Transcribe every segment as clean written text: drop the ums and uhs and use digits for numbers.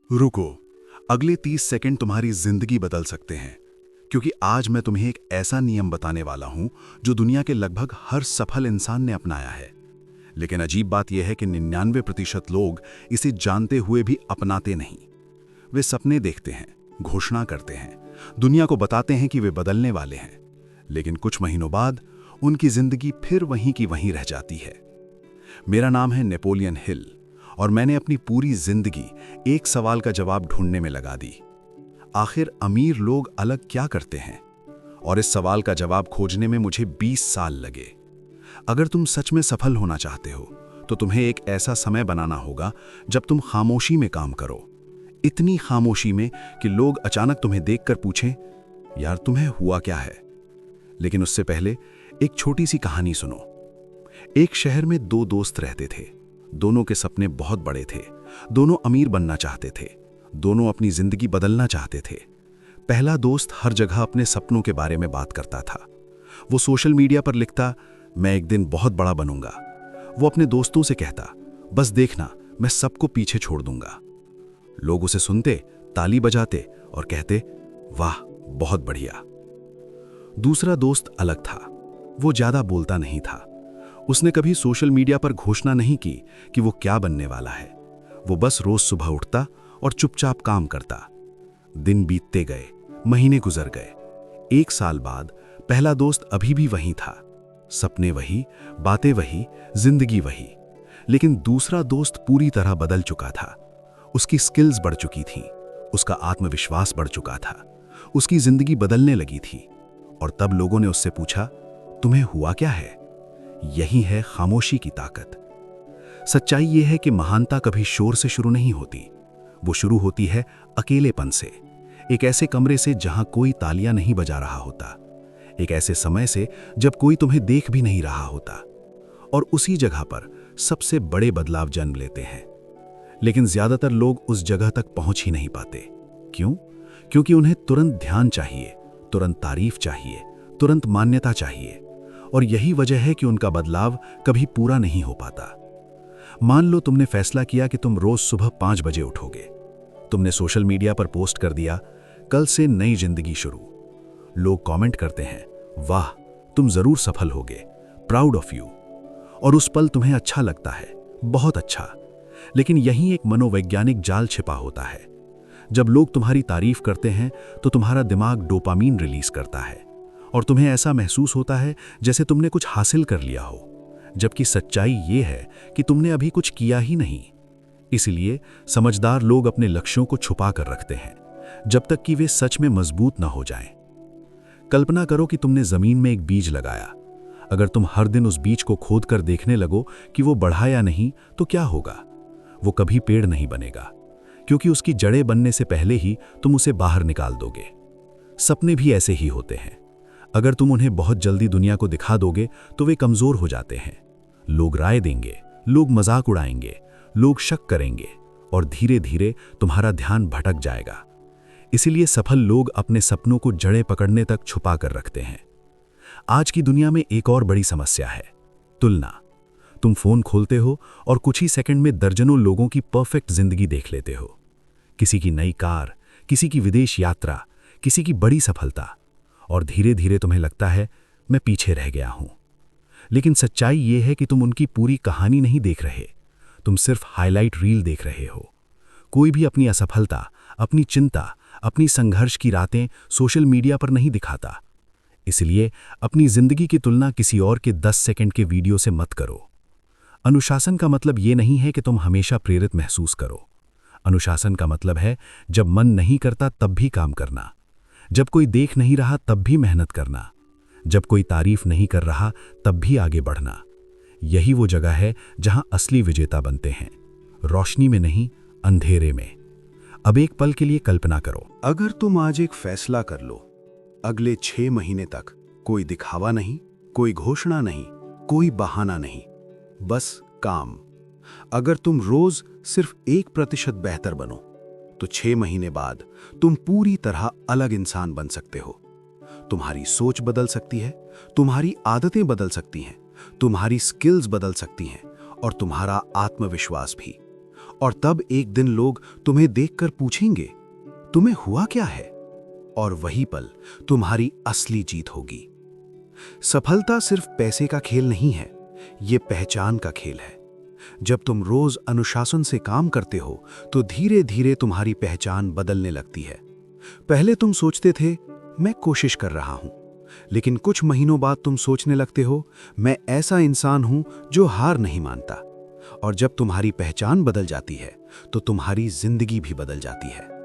रुको, अगले 30 सेकंड तुम्हारी जिंदगी बदल सकते हैं, क्योंकि आज मैं तुम्हें एक ऐसा नियम बताने वाला हूं जो दुनिया के लगभग हर सफल इंसान ने अपनाया है। लेकिन अजीब बात यह है कि 99% लोग इसे जानते हुए भी अपनाते नहीं। वे सपने देखते हैं, घोषणा करते हैं, दुनिया को बताते हैं कि वे बदलने वाले हैं, लेकिन कुछ महीनों बाद उनकी जिंदगी फिर वहीं की वहीं रह जाती है। मेरा नाम है नेपोलियन हिल और मैंने अपनी पूरी जिंदगी एक सवाल का जवाब ढूंढने में लगा दी। आखिर अमीर लोग अलग क्या करते हैं? और इस सवाल का जवाब खोजने में मुझे 20 साल लगे। अगर तुम सच में सफल होना चाहते हो तो तुम्हें एक ऐसा समय बनाना होगा जब तुम खामोशी में काम करो, इतनी खामोशी में कि लोग अचानक तुम्हें देखकर पूछें, यार तुम्हें हुआ क्या है? लेकिन उससे पहले एक छोटी सी कहानी सुनो। एक शहर में दो दोस्त रहते थे। दोनों के सपने बहुत बड़े थे, दोनों अमीर बनना चाहते थे, दोनों अपनी जिंदगी बदलना चाहते थे। पहला दोस्त हर जगह अपने सपनों के बारे में बात करता था। वो सोशल मीडिया पर लिखता, मैं एक दिन बहुत बड़ा बनूंगा। वो अपने दोस्तों से कहता, बस देखना, मैं सबको पीछे छोड़ दूंगा। लोग उसे सुनते, ताली बजाते और कहते, वाह बहुत बढ़िया। दूसरा दोस्त अलग था। वो ज्यादा बोलता नहीं था। उसने कभी सोशल मीडिया पर घोषणा नहीं की कि वो क्या बनने वाला है। वो बस रोज सुबह उठता और चुपचाप काम करता। दिन बीतते गए, महीने गुजर गए। 1 साल बाद पहला दोस्त अभी भी वहीं था। सपने वही, बातें वही, जिंदगी वही। लेकिन दूसरा दोस्त पूरी तरह बदल चुका था। उसकी स्किल्स बढ़ चुकी थीं, उसका आत्मविश्वास बढ़ चुका था, उसकी जिंदगी बदलने लगी थी। और तब लोगों ने उससे पूछा, तुम्हें हुआ क्या है? यही है खामोशी की ताकत। सच्चाई यह है कि महानता कभी शोर से शुरू नहीं होती। वो शुरू होती है अकेलेपन से, एक ऐसे कमरे से जहां कोई तालियां नहीं बजा रहा होता, एक ऐसे समय से जब कोई तुम्हें देख भी नहीं रहा होता। और उसी जगह पर सबसे बड़े बदलाव जन्म लेते हैं। लेकिन ज्यादातर लोग उस जगह तक पहुंच ही नहीं पाते। क्यों? क्योंकि उन्हें तुरंत ध्यान चाहिए, तुरंत तारीफ चाहिए, तुरंत मान्यता चाहिए। और यही वजह है कि उनका बदलाव कभी पूरा नहीं हो पाता। मान लो तुमने फैसला किया कि तुम रोज सुबह 5 बजे उठोगे। तुमने सोशल मीडिया पर पोस्ट कर दिया, कल से नई जिंदगी शुरू। लोग कमेंट करते हैं, वाह तुम जरूर सफल होगे, प्राउड ऑफ यू। और उस पल तुम्हें अच्छा लगता है, बहुत अच्छा। लेकिन यहीं एक मनोवैज्ञानिक जाल छिपा होता है। जब लोग तुम्हारी तारीफ करते हैं तो तुम्हारा दिमाग डोपामीन रिलीज करता है और तुम्हें ऐसा महसूस होता है जैसे तुमने कुछ हासिल कर लिया हो, जबकि सच्चाई ये है कि तुमने अभी कुछ किया ही नहीं। इसलिए समझदार लोग अपने लक्ष्यों को छुपा कर रखते हैं जब तक कि वे सच में मजबूत न हो जाएं। कल्पना करो कि तुमने जमीन में एक बीज लगाया। अगर तुम हर दिन उस बीज को खोद कर देखने लगो कि वो बढ़ा या नहीं, तो क्या होगा? वो कभी पेड़ नहीं बनेगा, क्योंकि उसकी जड़ें बनने से पहले ही तुम उसे बाहर निकाल दोगे। सपने भी ऐसे ही होते हैं। अगर तुम उन्हें बहुत जल्दी दुनिया को दिखा दोगे तो वे कमजोर हो जाते हैं। लोग राय देंगे, लोग मजाक उड़ाएंगे, लोग शक करेंगे और धीरे धीरे तुम्हारा ध्यान भटक जाएगा। इसीलिए सफल लोग अपने सपनों को जड़ें पकड़ने तक छुपा कर रखते हैं। आज की दुनिया में एक और बड़ी समस्या है, तुलना। तुम फोन खोलते हो और कुछ ही सेकंड में दर्जनों लोगों की परफेक्ट जिंदगी देख लेते हो। किसी की नई कार, किसी की विदेश यात्रा, किसी की बड़ी सफलता। और धीरे धीरे तुम्हें लगता है, मैं पीछे रह गया हूं। लेकिन सच्चाई यह है कि तुम उनकी पूरी कहानी नहीं देख रहे, तुम सिर्फ हाईलाइट रील देख रहे हो। कोई भी अपनी असफलता, अपनी चिंता, अपनी संघर्ष की रातें सोशल मीडिया पर नहीं दिखाता। इसलिए अपनी जिंदगी की तुलना किसी और के 10 सेकंड के वीडियो से मत करो। अनुशासन का मतलब ये नहीं है कि तुम हमेशा प्रेरित महसूस करो। अनुशासन का मतलब है जब मन नहीं करता तब भी काम करना, जब कोई देख नहीं रहा तब भी मेहनत करना, जब कोई तारीफ नहीं कर रहा तब भी आगे बढ़ना। यही वो जगह है जहां असली विजेता बनते हैं, रोशनी में नहीं, अंधेरे में। अब एक पल के लिए कल्पना करो, अगर तुम आज एक फैसला कर लो, अगले 6 महीने तक कोई दिखावा नहीं, कोई घोषणा नहीं, कोई बहाना नहीं, बस काम। अगर तुम रोज सिर्फ 1% बेहतर बनो तो 6 महीने बाद तुम पूरी तरह अलग इंसान बन सकते हो। तुम्हारी सोच बदल सकती है, तुम्हारी आदतें बदल सकती हैं, तुम्हारी स्किल्स बदल सकती हैं और तुम्हारा आत्मविश्वास भी। और तब एक दिन लोग तुम्हें देखकर पूछेंगे, तुम्हें हुआ क्या है? और वही पल तुम्हारी असली जीत होगी। सफलता सिर्फ पैसे का खेल नहीं है, ये पहचान का खेल है। जब तुम रोज अनुशासन से काम करते हो, तो धीरे धीरे तुम्हारी पहचान बदलने लगती है। पहले तुम सोचते थे, मैं कोशिश कर रहा हूं, लेकिन कुछ महीनों बाद तुम सोचने लगते हो, मैं ऐसा इंसान हूं जो हार नहीं मानता। और जब तुम्हारी पहचान बदल जाती है, तो तुम्हारी जिंदगी भी बदल जाती है।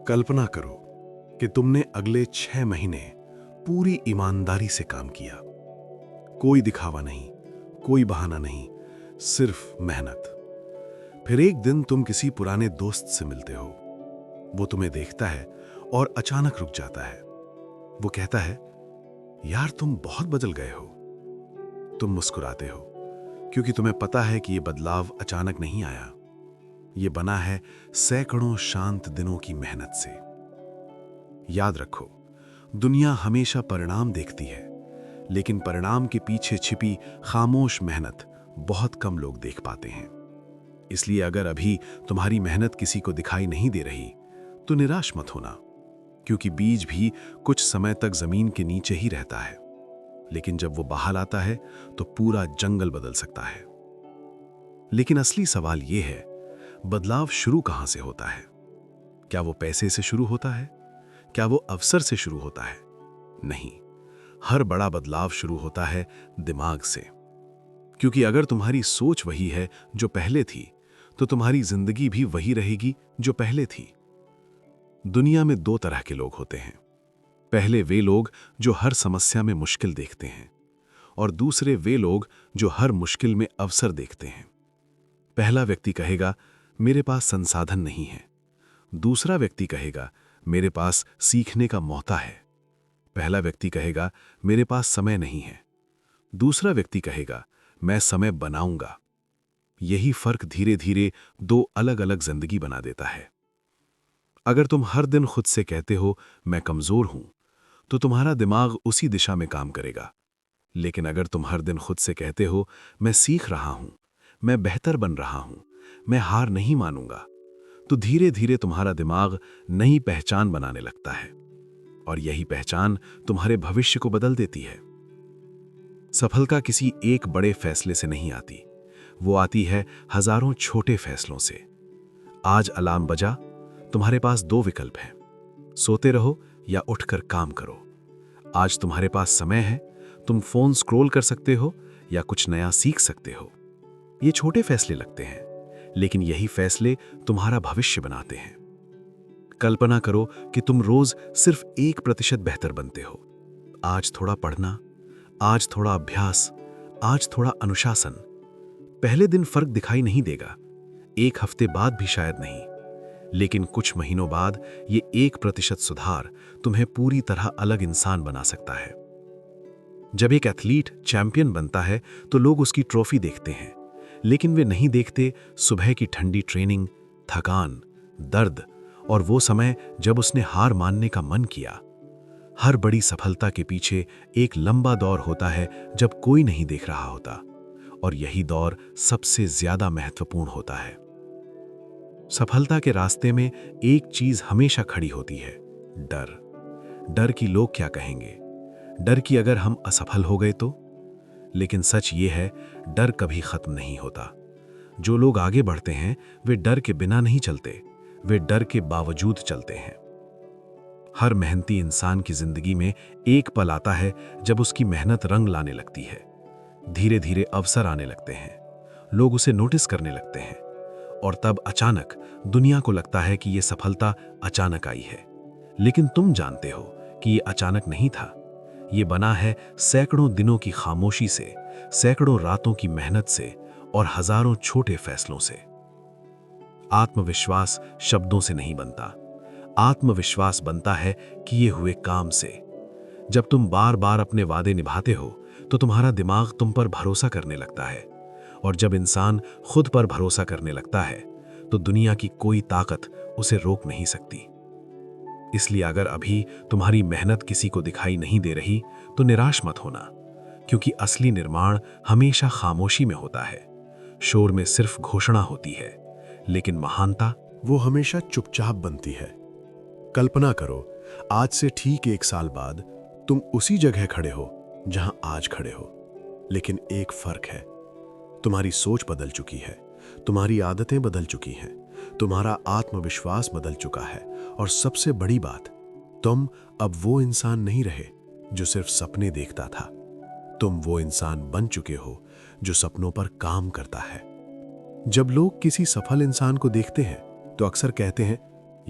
कल्पना करो कि तुमने अगले 6 महीने पूरी ईमानदारी से काम किया। कोई दिखावा नहीं, कोई बहाना नहीं, सिर्फ मेहनत। फिर एक दिन तुम किसी पुराने दोस्त से मिलते हो। वो तुम्हें देखता है और अचानक रुक जाता है। वो कहता है, यार तुम बहुत बदल गए हो। तुम मुस्कुराते हो क्योंकि तुम्हें पता है कि ये बदलाव अचानक नहीं आया। ये बना है सैकड़ों शांत दिनों की मेहनत से। याद रखो, दुनिया हमेशा परिणाम देखती है, लेकिन परिणाम के पीछे छिपी खामोश मेहनत बहुत कम लोग देख पाते हैं। इसलिए अगर अभी तुम्हारी मेहनत किसी को दिखाई नहीं दे रही, तो निराश मत होना, क्योंकि बीज भी कुछ समय तक जमीन के नीचे ही रहता है, लेकिन जब वो बाहर आता है तो पूरा जंगल बदल सकता है। लेकिन असली सवाल यह है, बदलाव शुरू कहां से होता है? क्या वो पैसे से शुरू होता है? क्या वो अवसर से शुरू होता है? नहीं, हर बड़ा बदलाव शुरू होता है दिमाग से। क्योंकि अगर तुम्हारी सोच वही है जो पहले थी, तो तुम्हारी जिंदगी भी वही रहेगी जो पहले थी। दुनिया में 2 तरह के लोग होते हैं। पहले वे लोग जो हर समस्या में मुश्किल देखते हैं, और दूसरे वे लोग जो हर मुश्किल में अवसर देखते हैं। पहला व्यक्ति कहेगा, मेरे पास संसाधन नहीं है। दूसरा व्यक्ति कहेगा, मेरे पास सीखने का मौका है। पहला व्यक्ति कहेगा, मेरे पास समय नहीं है। दूसरा व्यक्ति कहेगा, मैं समय बनाऊंगा। यही फर्क धीरे धीरे 2 अलग अलग जिंदगी बना देता है। अगर तुम हर दिन खुद से कहते हो मैं कमजोर हूं, तो तुम्हारा दिमाग उसी दिशा में काम करेगा। लेकिन अगर तुम हर दिन खुद से कहते हो मैं सीख रहा हूं, मैं बेहतर बन रहा हूं, मैं हार नहीं मानूंगा, तो धीरे धीरे तुम्हारा दिमाग नई पहचान बनाने लगता है, और यही पहचान तुम्हारे भविष्य को बदल देती है। सफलता किसी एक बड़े फैसले से नहीं आती, वो आती है हजारों छोटे फैसलों से। आज अलार्म बजा, तुम्हारे पास 2 विकल्प हैं, सोते रहो या उठकर काम करो। आज तुम्हारे पास समय है, तुम फोन स्क्रॉल कर सकते हो या कुछ नया सीख सकते हो। ये छोटे फैसले लगते हैं, लेकिन यही फैसले तुम्हारा भविष्य बनाते हैं। कल्पना करो कि तुम रोज सिर्फ 1% बेहतर बनते हो। आज थोड़ा पढ़ना, आज थोड़ा अभ्यास, आज थोड़ा अनुशासन। पहले दिन फर्क दिखाई नहीं देगा, 1 हफ्ते बाद भी शायद नहीं, लेकिन कुछ महीनों बाद ये 1% सुधार तुम्हें पूरी तरह अलग इंसान बना सकता है। जब एक एथलीट चैंपियन बनता है तो लोग उसकी ट्रॉफी देखते हैं, लेकिन वे नहीं देखते सुबह की ठंडी ट्रेनिंग, थकान, दर्द और वो समय जब उसने हार मानने का मन किया। हर बड़ी सफलता के पीछे एक लंबा दौर होता है जब कोई नहीं देख रहा होता, और यही दौर सबसे ज्यादा महत्वपूर्ण होता है। सफलता के रास्ते में एक चीज हमेशा खड़ी होती है, डर। डर कि लोग क्या कहेंगे, डर कि अगर हम असफल हो गए तो। लेकिन सच ये है, डर कभी खत्म नहीं होता। जो लोग आगे बढ़ते हैं वे डर के बिना नहीं चलते, वे डर के बावजूद चलते हैं। हर मेहनती इंसान की जिंदगी में एक पल आता है जब उसकी मेहनत रंग लाने लगती है। धीरे धीरे अवसर आने लगते हैं, लोग उसे नोटिस करने लगते हैं, और तब अचानक दुनिया को लगता है कि यह सफलता अचानक आई है। लेकिन तुम जानते हो कि यह अचानक नहीं था। ये बना है सैकड़ों दिनों की खामोशी से, सैकड़ों रातों की मेहनत से और हजारों छोटे फैसलों से। आत्मविश्वास शब्दों से नहीं बनता, आत्मविश्वास बनता है किए हुए काम से। जब तुम बार बार अपने वादे निभाते हो तो तुम्हारा दिमाग तुम पर भरोसा करने लगता है, और जब इंसान खुद पर भरोसा करने लगता है तो दुनिया की कोई ताकत उसे रोक नहीं सकती। इसलिए अगर अभी तुम्हारी मेहनत किसी को दिखाई नहीं दे रही तो निराश मत होना, क्योंकि असली निर्माण हमेशा खामोशी में होता है। शोर में सिर्फ घोषणा होती है, लेकिन महानता वो हमेशा चुपचाप बनती है। कल्पना करो, आज से ठीक 1 साल बाद तुम उसी जगह खड़े हो जहां आज खड़े हो, लेकिन एक फर्क है, तुम्हारी सोच बदल चुकी है, तुम्हारी आदतें बदल चुकी हैं, तुम्हारा आत्मविश्वास बदल चुका है, और सबसे बड़ी बात, तुम अब वो इंसान नहीं रहे जो सिर्फ सपने देखता था। तुम वो इंसान बन चुके हो जो सपनों पर काम करता है। जब लोग किसी सफल इंसान को देखते हैं तो अक्सर कहते हैं,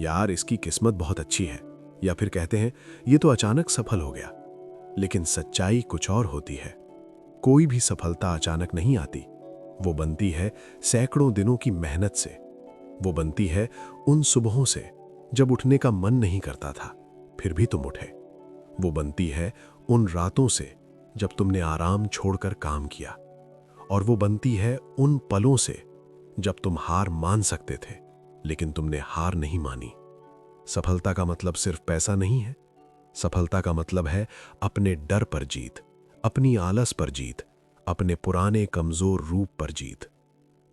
यार इसकी किस्मत बहुत अच्छी है, या फिर कहते हैं ये तो अचानक सफल हो गया। लेकिन सच्चाई कुछ और होती है। कोई भी सफलता अचानक नहीं आती। वो बनती है सैकड़ों दिनों की मेहनत से। वो बनती है उन सुबहों से जब उठने का मन नहीं करता था, फिर भी तुम उठे। वो बनती है उन रातों से जब तुमने आराम छोड़कर काम किया। और वो बनती है उन पलों से जब तुम हार मान सकते थे, लेकिन तुमने हार नहीं मानी। सफलता का मतलब सिर्फ पैसा नहीं है। सफलता का मतलब है अपने डर पर जीत, अपनी आलस पर जीत, अपने पुराने कमजोर रूप पर जीत।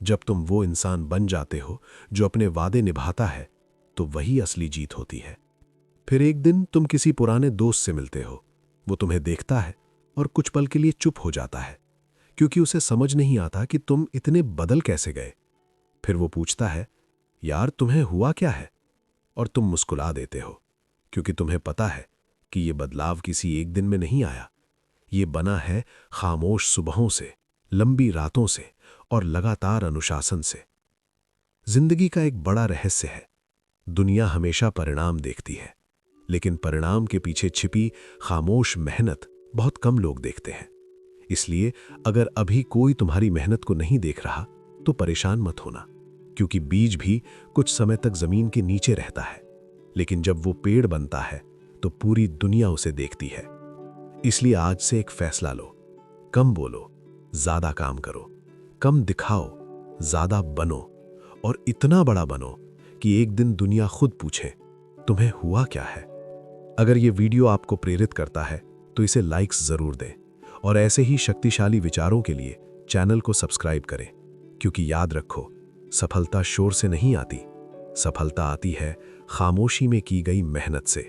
जब तुम वो इंसान बन जाते हो जो अपने वादे निभाता है, तो वही असली जीत होती है। फिर एक दिन तुम किसी पुराने दोस्त से मिलते हो। वो तुम्हें देखता है और कुछ पल के लिए चुप हो जाता है, क्योंकि उसे समझ नहीं आता कि तुम इतने बदल कैसे गए। फिर वो पूछता है, यार तुम्हें हुआ क्या है? और तुम मुस्कुरा देते हो, क्योंकि तुम्हें पता है कि ये बदलाव किसी एक दिन में नहीं आया। ये बना है खामोश सुबहों से, लंबी रातों से और लगातार अनुशासन से। जिंदगी का एक बड़ा रहस्य है, दुनिया हमेशा परिणाम देखती है, लेकिन परिणाम के पीछे छिपी खामोश मेहनत बहुत कम लोग देखते हैं। इसलिए अगर अभी कोई तुम्हारी मेहनत को नहीं देख रहा, तो परेशान मत होना, क्योंकि बीज भी कुछ समय तक जमीन के नीचे रहता है, लेकिन जब वो पेड़ बनता है तो पूरी दुनिया उसे देखती है। इसलिए आज से एक फैसला लो, कम बोलो, ज्यादा काम करो, कम दिखाओ, ज्यादा बनो, और इतना बड़ा बनो कि एक दिन दुनिया खुद पूछे तुम्हें हुआ क्या है। अगर ये वीडियो आपको प्रेरित करता है तो इसे लाइक्स जरूर दें, और ऐसे ही शक्तिशाली विचारों के लिए चैनल को सब्सक्राइब करें, क्योंकि याद रखो, सफलता शोर से नहीं आती, सफलता आती है खामोशी में की गई मेहनत से।